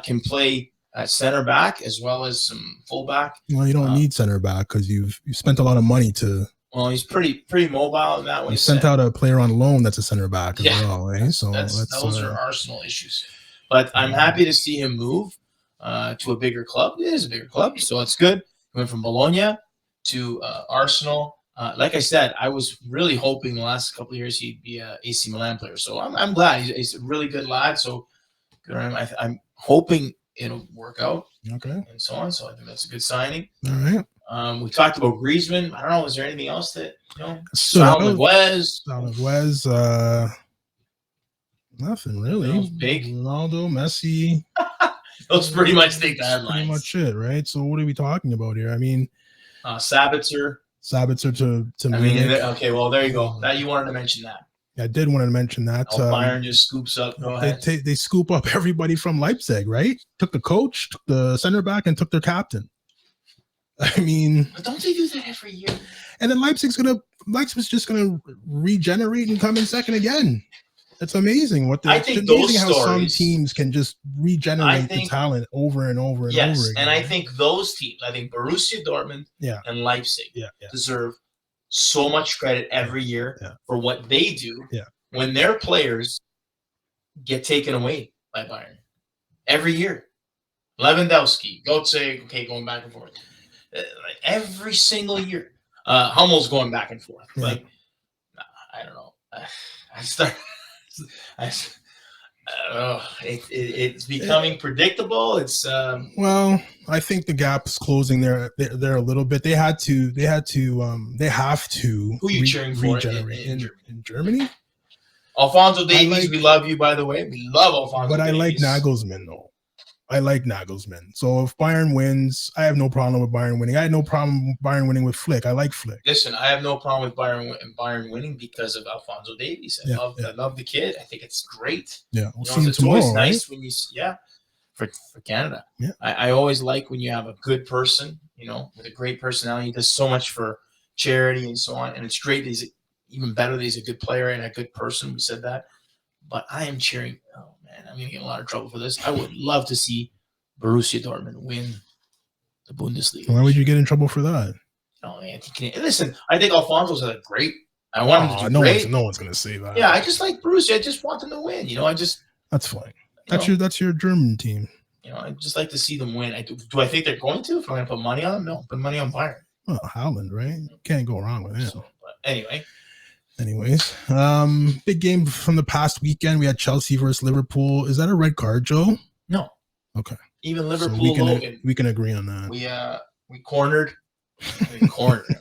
Can play at center back as well as some fullback. Well, you don't need center back because you've spent a lot of money to. Well, he's pretty mobile in that way. You sent out a player on loan that's a center back as well, right? So those are Arsenal issues. But I'm happy to see him move to a bigger club. It is a bigger club, so it's good. He went from Bologna to Arsenal. Like I said, I was really hoping the last couple of years he'd be a AC Milan player. So I'm glad. He's a really good lad. So good on him. I'm hoping it'll work out. Okay. And so on. So I think that's a good signing. All right. We talked about Griezmann. I don't know. Is there anything else that Wes? Nothing really. Big. Ronaldo, Messi. Those pretty much take the headlines. Pretty much it, right? So what are we talking about here? I mean, Sabitzer to Munich. Okay, well there you go. That you wanted to mention that. I did want to mention that. Bayern just scoops up. Go ahead. They scoop up everybody from Leipzig, right? Took the coach, took the center back, and took their captain. I mean, but don't they do that every year? And then Leipzig's just gonna regenerate and come in second again. It's amazing I think those how stories, some teams can just regenerate the talent over and over and over again. And I think those teams, Borussia Dortmund and Leipzig deserve so much credit every year for what they do when their players get taken away by Bayern. Every year. Lewandowski, Götze, going back and forth. Every single year. Hummel's going back and forth. I don't know. It's becoming predictable. It's well, I think the gap's closing there a little bit. They have to. Who are you cheering for regenerate in Germany? Alphonso Davies, we love you, by the way. We love Alphonso Davies. But I like Nagelsmann, though. I like Nagelsmann. So if Bayern wins, I have no problem with Bayern winning. I had no problem with Bayern winning with Flick. I like Flick. Listen, I have no problem with Bayern winning because of Alphonso Davies. I love the kid. I think it's great. Yeah, we'll see him tomorrow. It's always nice when you for Canada. Yeah, I always like when you have a good person, with a great personality. He does so much for charity and so on, and it's great. He's even better that he's a good player and a good person. We said that, but I am cheering. Oh man, I'm gonna get in a lot of trouble for this. I would love to see Borussia Dortmund win the Bundesliga. Why would you get in trouble for that? Oh man, listen, I think Alfonso's a great. I want him to do great. No one's gonna say that. Yeah, I just like Borussia. I just want them to win. That's fine. That's your German team. I just like to see them win. Do I think they're going to? If I'm going to put money on them, no. Put money on Bayern. Well, Haaland, right? Can't go wrong with him. So, but anyway. Anyways, big game from the past weekend. We had Chelsea versus Liverpool. Is that a red card, Joe? No. Okay. Even Liverpool, Logan. We can agree on that. We cornered. We cornered him.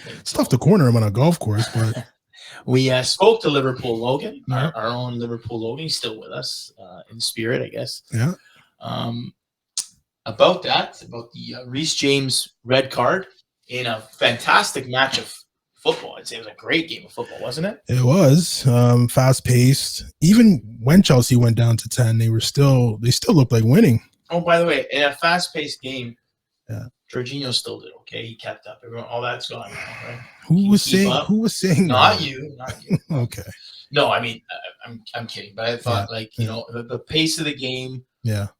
It's tough to corner him on a golf course, but we spoke to Liverpool Logan, our own Liverpool Logan. He's still with us in spirit, I guess. Yeah. About the Reece James red card in a fantastic match of football. I'd say it was a great game of football, wasn't it? It was fast paced. Even when Chelsea went down to 10, they still looked like winning. Oh, by the way, in a fast paced game, yeah, Jorginho still did okay. He kept up. Everyone, all that's gone now, right? Who was saying not that? you. Okay. No, I mean, I'm kidding, but I thought the pace of the game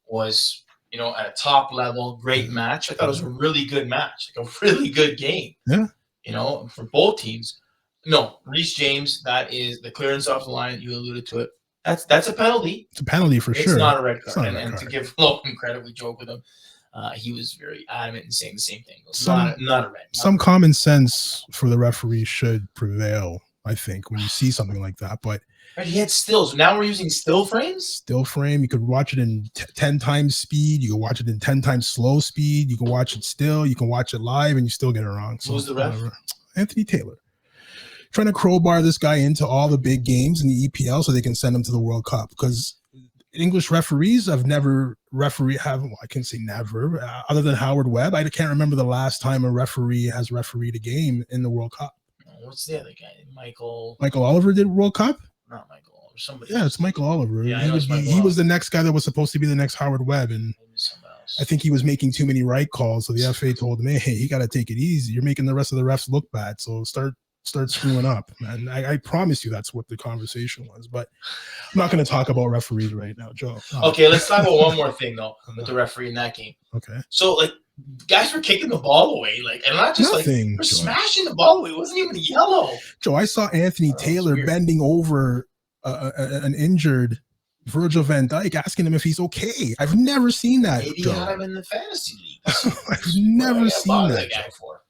was at a top level, great match. I thought it was a really good match, like a really good game. Yeah. For both teams. No, Reece James, that is the clearance off the line. You alluded to it. That's a penalty. It's a penalty for sure. It's not a red card. And to give Logan credit, we joke with him. He was very adamant in saying the same thing. It's not a red. Some common sense for the referee should prevail, I think, when you see something like that. But he had stills. Now we're using still frames? Still frame. You could watch it in 10 times speed. You can watch it in 10 times slow speed. You can watch it still. You can watch it live, and you still get it wrong. So who's the ref? Anthony Taylor. Trying to crowbar this guy into all the big games in the EPL so they can send him to the World Cup, because English referees have never I can say never, other than Howard Webb. I can't remember the last time a referee has refereed a game in the World Cup. What's the other guy? Michael Oliver did World Cup? Not Michael Oliver. Somebody. Yeah, it's Michael Oliver. Yeah, he was the next guy that was supposed to be the next Howard Webb, and I think he was making too many right calls. So the FA told him, "Hey, you got to take it easy. You're making the rest of the refs look bad. So start screwing up." And I promise you that's what the conversation was. But I'm not going to talk about referees right now, Joe. Okay, let's talk about one more thing though with the referee in that game. Okay. So guys were kicking the ball away, and not just Nothing, we're smashing the ball away. It wasn't even yellow. Joe, I saw Anthony Taylor bending over an injured Virgil van Dijk, asking him if he's okay. I've never seen that. Maybe Joe. he had him in the fantasy league. I've never seen that. Guy for?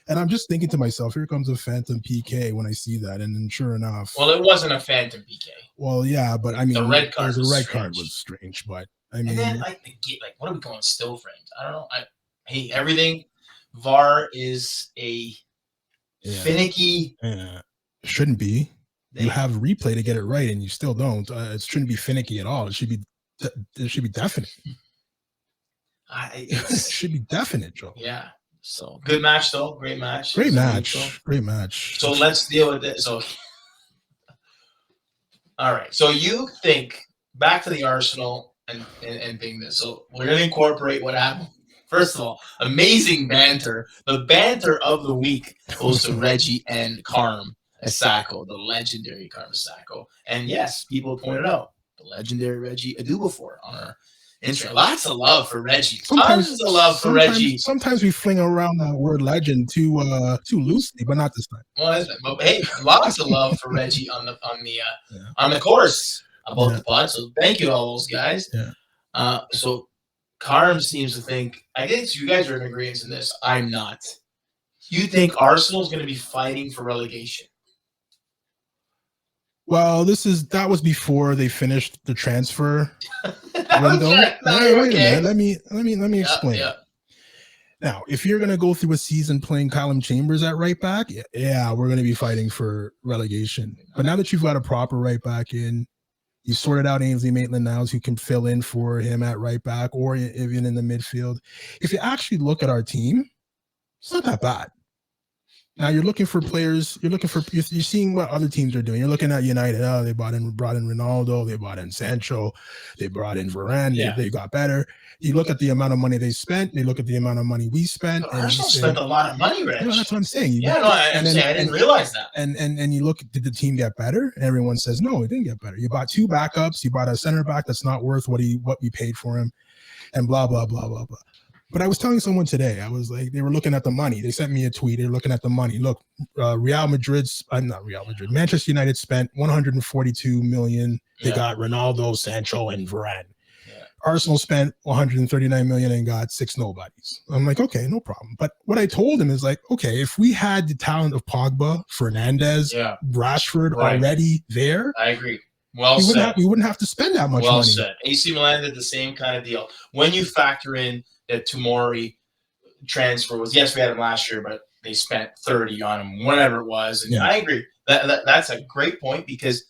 And I'm just thinking to myself, here comes a phantom PK when I see that. And then sure enough. Well, it wasn't a phantom PK. Well, yeah, but I mean, the red card was strange. But I mean, and then what are we calling still frames? I don't know. I hate everything. VAR is a finicky. Shouldn't be. You have replay to get it right, and you still don't. It shouldn't be finicky at all. It should be definite. It should be definite, Joe. Yeah. So good match though. Great match. Great match. So let's deal with it. So all right. So you think back to the Arsenal and being this. So we're gonna incorporate what happened. First of all, amazing banter. The banter of the week goes to Reggie and Carm Asako, the legendary Carm Asako. And yes, people pointed out the legendary Reggie Adubafor on our Instagram. Lots of love for Reggie. Tons of love for Reggie. Sometimes we fling around the word legend too loosely, but not this time. Well, but hey, lots of love for Reggie on the course about the pod. So thank you to all those guys. Yeah. So Carm seems to think, I guess you guys are in agreement in this. I'm not. You think Arsenal's going to be fighting for relegation? Well, that was before they finished the transfer window. Okay. Wait a minute. Let me explain. Yeah. Now, if you're going to go through a season playing Callum Chambers at right back, yeah, we're going to be fighting for relegation. But now that you've got a proper right back in, you sorted out Ainsley Maitland-Niles, who can fill in for him at right back or even in the midfield. If you actually look at our team, it's not that bad. Now you're looking for players. You're seeing what other teams are doing. You're looking at United. Oh, they brought in Ronaldo. They brought in Sancho. They brought in Varane. Yeah. They got better. You look at the amount of money they spent. They look at the amount of money we spent. Arsenal spent a lot of money, Rich. That's what I'm saying. I didn't realize that. And you look, did the team get better? And everyone says no, it didn't get better. You bought two backups. You bought a center back that's not worth what we paid for him, and blah blah blah blah blah. But I was telling someone today, I was like, they were looking at the money. They sent me a tweet. They're looking at the money. Look, Manchester United spent 142 million. They got Ronaldo, Sancho, and Varane. Yeah. Arsenal spent 139 million and got 6 nobodies. I'm like, okay, no problem. But what I told him is like, okay, if we had the talent of Pogba, Fernandes, Rashford already there, I agree. We wouldn't have to spend that much money. Well said. AC Milan did the same kind of deal. When you factor in that Tomori transfer was, yes, we had him last year, but they spent 30 on him, whatever it was. And I agree. That's a great point because,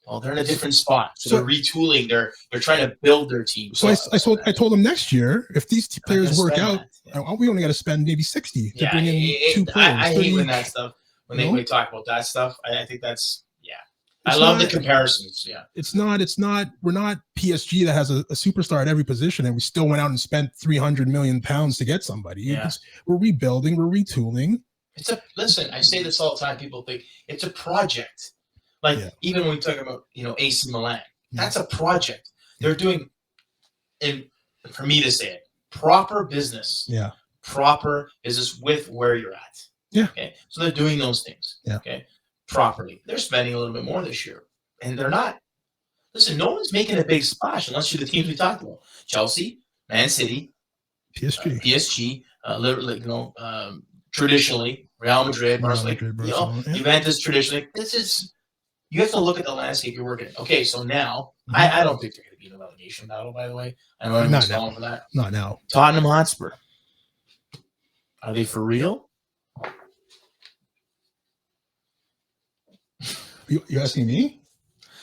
well, they're in a different spot. So they're retooling. They're trying to build their team. So I told them next year, if these players work out, we only got to spend maybe 60 to bring in 2 players. I hate when that stuff. when You they know? talk about that stuff, I think that's It's I love the not- comparisons. Yeah. It's not. We're not PSG that has a superstar at every position, and we still went out and spent 300 million pounds to get somebody. Yeah. We're rebuilding. We're retooling. Listen, I say this all the time. People think it's a project. Like even when we talk about, AC Milan, that's a project. They're doing, and for me to say it, proper business. Yeah. Proper business with where you're at. Yeah. Okay. So they're doing those things. Yeah. Okay. Properly. They're spending a little bit more this year. And they're not. Listen, no one's making a big splash unless you're the teams we talked about. Chelsea, Man City, PSG, traditionally, Real Madrid, Barcelona, Juventus traditionally. You have to look at the landscape you're working in. Okay, so now, I don't think they're going to be in a relegation battle, by the way. I know everyone's calling for that. Not now. Tottenham Hotspur. Are they for real? You asking me?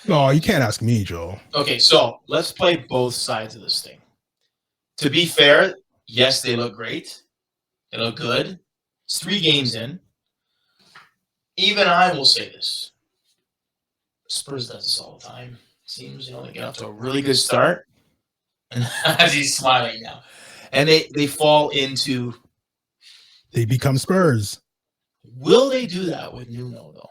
No, you can't ask me, Joe. Okay, so let's play both sides of this thing. To be fair, yes, they look great. They look good. It's 3 games in. Even I will say this. Spurs does this all the time. It seems, they get off to a really good start. And as he's smiling now. And they fall into... They become Spurs. Will they do that with Nuno, though?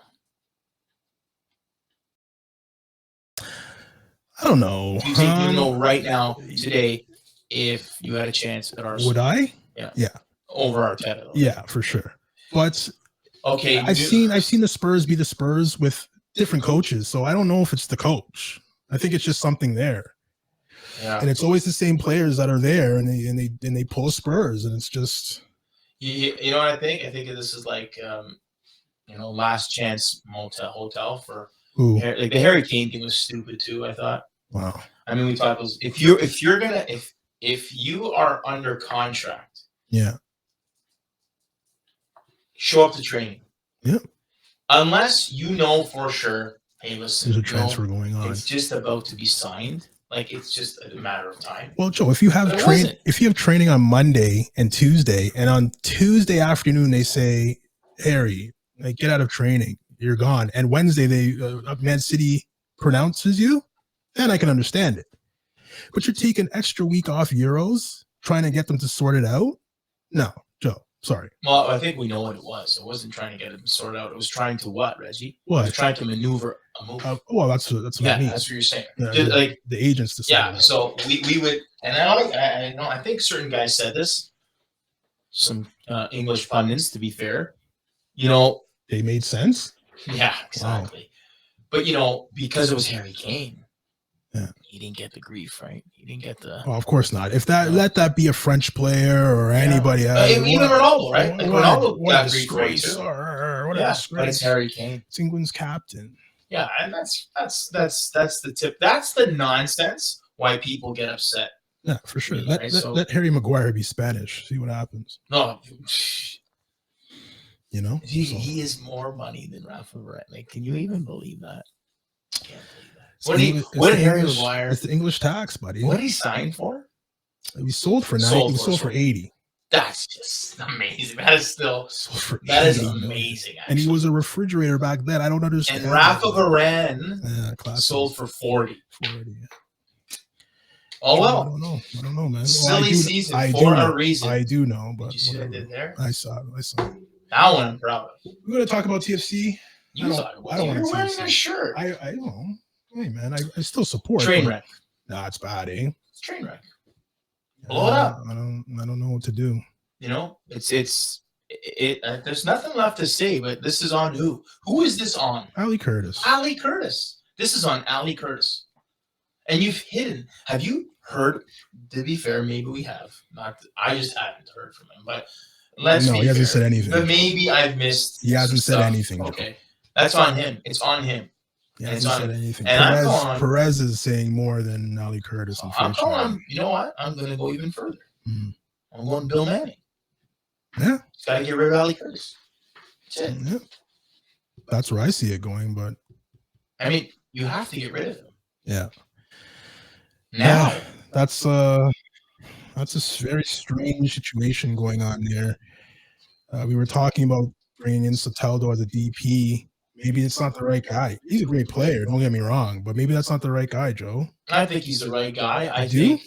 I don't know. Do you think Nuno right now, today, if you had a chance at Arsenal? Would I? Yeah. Over Arteta. Yeah, for sure. But okay, I've seen the Spurs be the Spurs with different coaches, so I don't know if it's the coach. I think it's just something there. Yeah. And it's always the same players that are there, and they pull Spurs, and it's just. You know what I think? I think this is like, last chance hotel for. Ooh. Like the Harry Kane thing was stupid too. I thought. Wow. I mean, we talked those. If you are under contract, show up to training. Yep. Unless you know for sure, hey, listen, there's a transfer going on. It's just about to be signed. Like it's just a matter of time. Well, Joe, if you have training on Monday and Tuesday, and on Tuesday afternoon they say, Harry, get out of training, you're gone, and Wednesday they Man City pronounces you, then I can understand it. But you're taking extra week off Euros, trying to get them to sort it out. No, Joe, sorry. Well, I think we know what it was. It wasn't trying to get it sorted out. It was trying to what, Reggie? What? It was trying to maneuver a move. Well, that's what I mean. That's what you're saying. The agents to yeah. So we would, and I think certain guys said this. Some English pundits, to be fair, they made sense. Yeah, exactly. Wow. But because it was Harry Kane. Yeah. He didn't get the grief, right? He didn't get the. Oh, of course not. If let that be a French player or anybody else. Even Ronaldo, right? Like Ronaldo got grief too. What a disgrace. But it's Harry Kane. It's England's captain. Yeah, and that's the tip. That's the nonsense why people get upset. Yeah, for sure. Let Harry Maguire be Spanish. See what happens. No. He is more money than Raffle Winners. Like, can you even believe that? I can't believe that. What did Harry Maguire? It's the English tax, buddy. What did he sign for? He sold for 90. He sold for 80. That's just amazing. That is still amazing. Actually. And he was a refrigerator back then. I don't understand. And Raffle Winners sold for 40. 40. Yeah. Oh well. I don't know, man. Silly season for a reason. I do know, but did you see what I did there? I saw it. That one I'm proud of. We're gonna talk about TFC. I don't want to. You're wearing a shirt. I don't know. Hey man, I still support. Train wreck. Nah, it's bad, eh? It's train wreck. Blow it up. I don't know what to do. There's nothing left to say, but this is on who? Who is this on? Ali Curtis. Ali Curtis. This is on Ali Curtis. And you've hidden. Have you heard? To be fair, maybe we have. I just haven't heard from him. But he hasn't said anything. But maybe I've missed. He hasn't said anything. Okay, that's on him. It's on him. He hasn't said anything. And Perez is saying more than Ali Curtis. I'm calling. You know what? I'm going to go even further. Mm-hmm. I'm going Bill Manning. Yeah, he's got to get rid of Ali Curtis. That's it. Yeah. That's where I see it going. But I mean, you have to get rid of him. Yeah. Now that's a very strange situation going on there. We were talking about bringing in Soteldo as a DP, maybe it's not the right guy. He's a great player, don't get me wrong, but maybe that's not the right guy, Joe. I think he's the right guy. I think,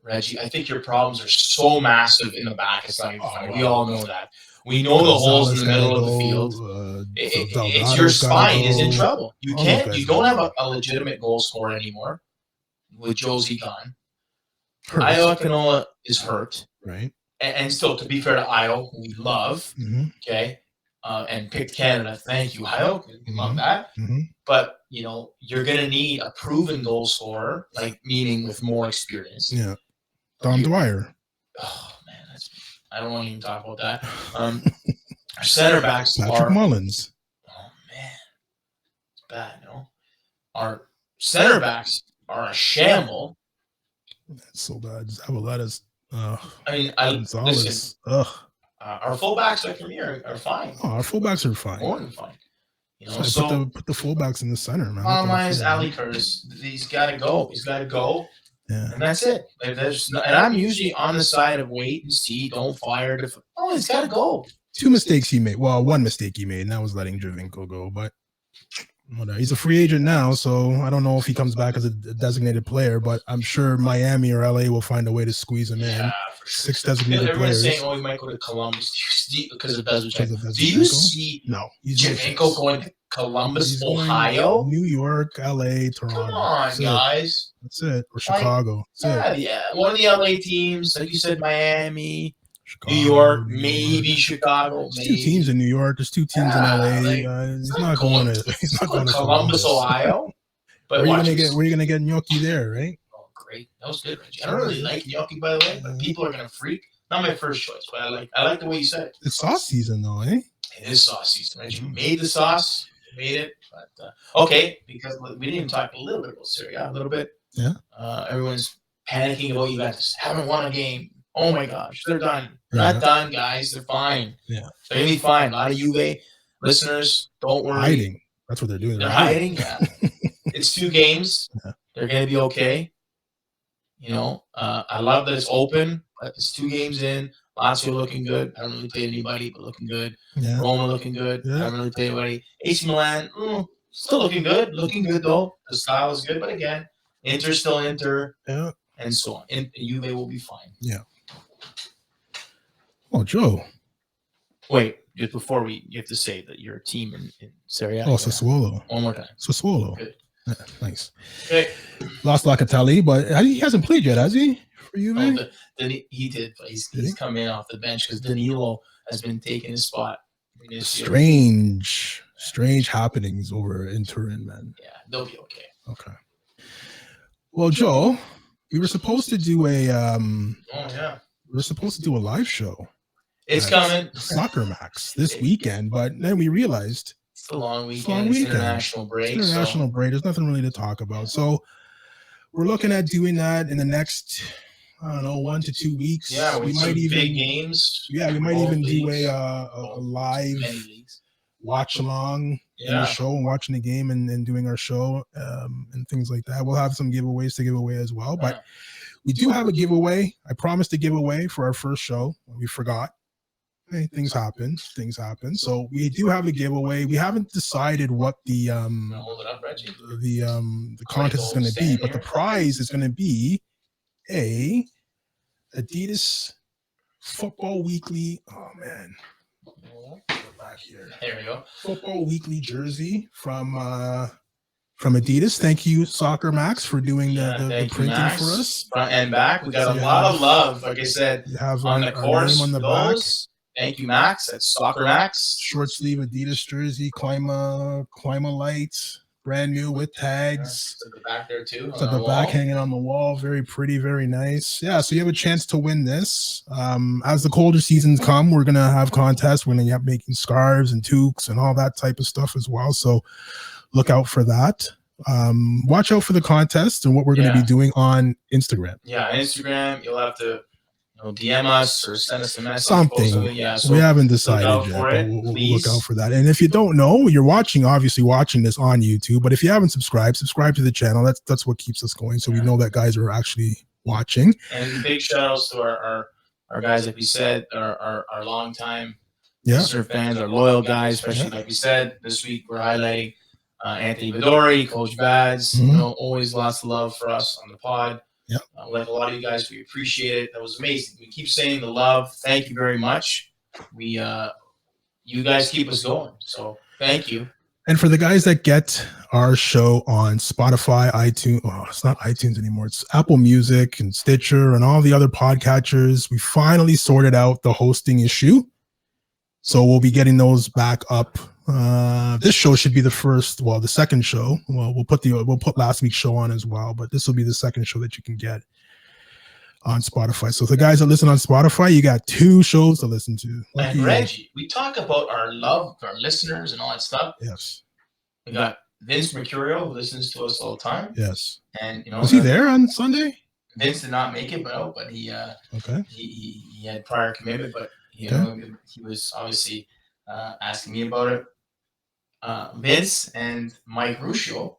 Reggie, I think your problems are so massive in the back. It's not even funny. We all know that. We know the holes in the middle of the field. It's your spine is in trouble. You don't have a legitimate goal scorer anymore with Josie gone. Io Akinola is hurt. Right. And still, to be fair to Io, who we love, okay, and picked Canada. Thank you, Io. We love that. But, you're going to need a proven goal scorer, meaning with more experience. Yeah. Dom Dwyer. Oh, man. I don't want to even talk about that. Our center backs Patrick Mullins. Oh, man. It's bad, no? Our center backs are a shamble. That's so bad. Zavaletta's. Listen. Our fullbacks for me are fine. Oh, our fullbacks are fine. More than fine. Put the fullbacks in the center, man. Bottom line is Ali Curtis. He's got to go. He's got to go. Yeah. And that's it. And I'm usually on the side of wait and see, don't fire. He's got to go. 2 mistakes he made. Well, 1 mistake he made, and that was letting Javinko go. But he's a free agent now, so I don't know if he comes back as a designated player, but I'm sure Miami or LA will find a way to squeeze him in. For sure. 6 designated Everyone's players. saying, he might go to Columbus because of Bezos. Do you see Javinko going to Columbus, Ohio? New York, LA, Toronto. Come on, guys. That's it. Or Chicago. Yeah. One of the LA teams, like you said, Miami, Chicago, New York, maybe Chicago. There's 2 teams in New York. There's 2 teams in LA. He's not going to Columbus, Ohio. But where are you gonna get Gnocchi there, right? Oh, great. That was good, Reggie. I don't really like Gnocchi, by the way, but people are gonna freak. Not my first choice, but I like the way you said it. It's sauce season, though, eh? It is sauce season, Reggie. You made the sauce. You made it. But okay, because we didn't even talk a little bit about Serie A. A little bit. Yeah. Everyone's panicking about Juventus. Haven't won a game. Oh my gosh, they're done. They're not done, guys. They're fine. Yeah. They're gonna be fine. A lot of Juve listeners, don't worry. Hiding. That's what they're doing. They're hiding. Yeah. It's 2 games. Yeah. They're gonna be okay. I love that it's open, but it's 2 games in. Lazio looking good. I haven't really played anybody, but looking good. Yeah. Roma looking good. Yeah. I haven't really played anybody. AC Milan, still looking good. Looking good though. The style is good, but again, Inter still Inter. Yeah. And so on. And Juve will be fine. Yeah. Oh, Joe. Wait, just before you have to say that you're a team in Serie A. Oh, Sassuolo. One more time. Sassuolo. Good. Yeah, nice. Okay. Lost Locatelli, but he hasn't played yet, has he? For you, man? He did, but he's come in off the bench because Danilo has been taking his spot. Strange happenings over in Turin, man. Yeah, they'll be okay. Okay. Well, Joe, we were supposed to do a live show. It's coming. Soccer Max this weekend, but then we realized it's a long weekend. It's international break. It's international break. There's nothing really to talk about. So we're looking at doing that in the next, 1 to 2 weeks. Yeah, we might even big games. Yeah, we might even do a live watch along in the show and watching the game and doing our show and things like that. We'll have some giveaways to give away as well, but we do have a giveaway. I promised a giveaway for our first show. We forgot. Hey, things happen. So we do have a giveaway. We haven't decided what the contest is going to be, but the prize is going to be a Adidas Football Weekly. Oh man, back here. There we go. Football Weekly jersey from Adidas. Thank you, Soccer Max, for doing the printing for us. Front and back. We got a lot of love. Like I said, you have on the course on the back. Thank you, Max. That's Soccer Max. Short sleeve Adidas jersey, Clima Lights, brand new with tags. It's at the back there too. It's at the back, hanging on the wall. Very pretty, very nice. Yeah, so you have a chance to win this. As the colder seasons come, we're gonna have contests. We're gonna have making scarves and toques and all that type of stuff as well. So look out for that. Watch out for the contest and what we're gonna be doing on Instagram. Yeah, Instagram. You'll have to DM us or send us a message. Something. Yeah, so we haven't decided yet, but we'll look out for that. And if you don't know, you're obviously watching this on YouTube, but if you haven't subscribe to the channel. That's what keeps us going. So we know that guys are actually watching. And big shout outs to our guys, like we said, our longtime Yeah. Listener fans, our loyal guys, especially like we said, this week we're highlighting Anthony Vidori, Coach Vads. You know, always lots of love for us on the pod. Yep. Like a lot of you guys, we appreciate it. That was amazing. We keep saying the love. Thank you very much. You guys keep us going. So thank you. And for the guys that get our show on Spotify, iTunes, it's not iTunes anymore. It's Apple Music and Stitcher and all the other podcatchers. We finally sorted out the hosting issue. So we'll be getting those back up. This show should be the second show. Well, we'll put last week's show on as well, but this will be the second show that you can get on Spotify. So the guys that listen on Spotify, you got 2 shows to listen to. And Reggie, we talk about our love for our listeners and all that stuff. Yes. We got Vince Mercurio, who listens to us all the time. Yes. And was he there on Sunday? Vince did not make it, but he he had prior commitment, but he was obviously asking me about it. Vince and Mike Ruscio,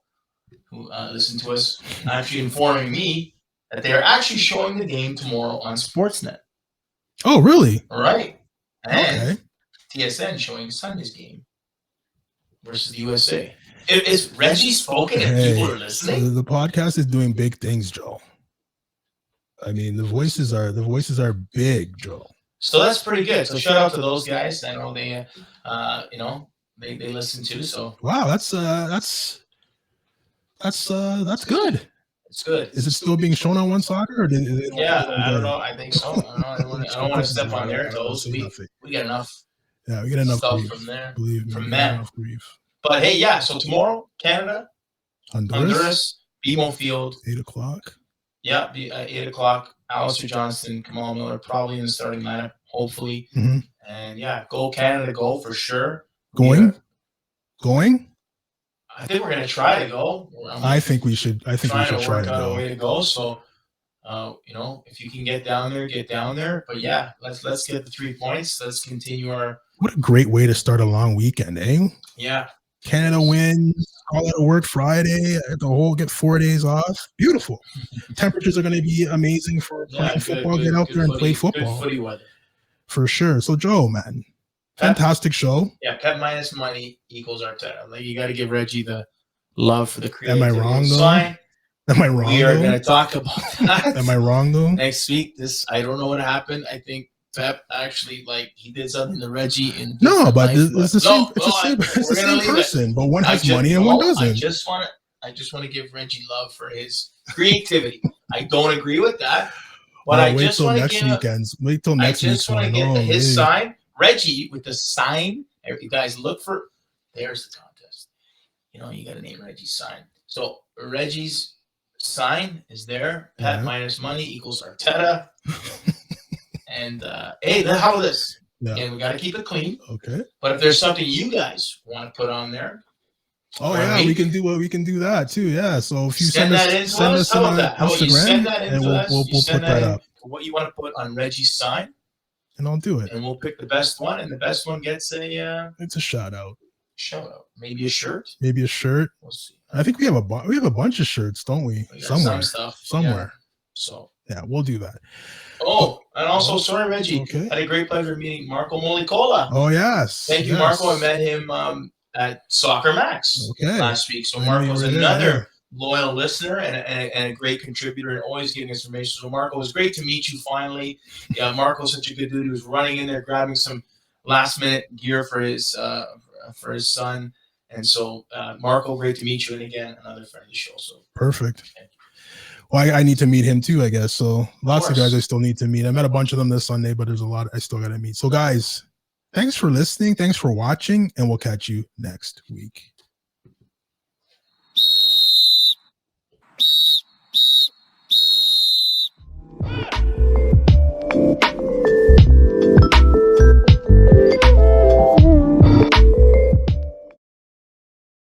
who listen to us, actually informing me that they are actually showing the game tomorrow on Sportsnet. Oh, really? All right. And TSN showing Sunday's game versus the USA. Is Reggie spoken and people are listening? So the podcast is doing big things, Joe. I mean, the voices are big, Joe. So that's pretty good. So shout out to those guys. I know they they listen too. So wow, that's good. It's good. Is it still being shown on One Soccer? Or I don't know. I think so. I don't want to step on their toes. We get enough. Yeah, we get enough stuff grief. From there. Believe me, from them. Enough grief. But hey, yeah. So tomorrow, Canada, Honduras, BMO Field, 8:00. Yeah, 8:00. Alistair Johnston, Kamal Miller, probably in the starting lineup, hopefully. Mm-hmm. And yeah, go Canada, go for sure. Going. I think we're gonna try to go. I think we should. I think we should try to go. A way to go. So, if you can get down there, get down there. But yeah, let's get the 3 points. Let's continue our. What a great way to start a long weekend, eh? Yeah. Canada wins. All out of work Friday. Get 4 days off. Beautiful. Temperatures are going to be amazing for playing football. Get out there and play football. Good footy weather. For sure. So Joe, man, fantastic show. Yeah, Pep minus money equals Arteta. Like, you got to give Reggie the love for the creativity. Am I wrong though? Am I wrong? We are going to talk about that. Am I wrong though? Next week. I don't know what happened. I think Pep actually he did something to Reggie. No, but it's the same. It's the same person, but one has money and one doesn't. I just want to give Reggie love for his creativity. I don't agree with that, but I just want to wait till next week. I just want to get his sign. Reggie with the sign. You guys look for. There's the contest. You got to name Reggie's sign. So Reggie's sign is there. Pep minus money equals Arteta. And hey, how about this? Yeah. And we got to keep it clean. Okay. But if there's something you guys want to put on there, we can do that too. Yeah. So if you send us on Instagram, and we'll put that up. What you want to put on Reggie's sign, and I'll do it. And we'll pick the best one, and the best one gets it's a shout out. Maybe a shirt. We'll see. I think we have a bunch of shirts, don't we? Some stuff somewhere. Yeah. So yeah, we'll do that. Oh, and also, sorry, Reggie. Okay. Had a great pleasure meeting Marco Molicola. Oh, yes. Thank you, Marco. I met him at Soccer Max last week. So Marco's another loyal listener and a great contributor and always giving us information. So Marco, it was great to meet you finally. Yeah, Marco's such a good dude. He was running in there, grabbing some last-minute gear for his son. And so, Marco, great to meet you. And again, another friend of the show. So perfect. Well, I need to meet him too, I guess. So lots of guys I still need to meet. I met a bunch of them this Sunday, but there's a lot I still got to meet. So guys, thanks for listening. Thanks for watching, and we'll catch you next week.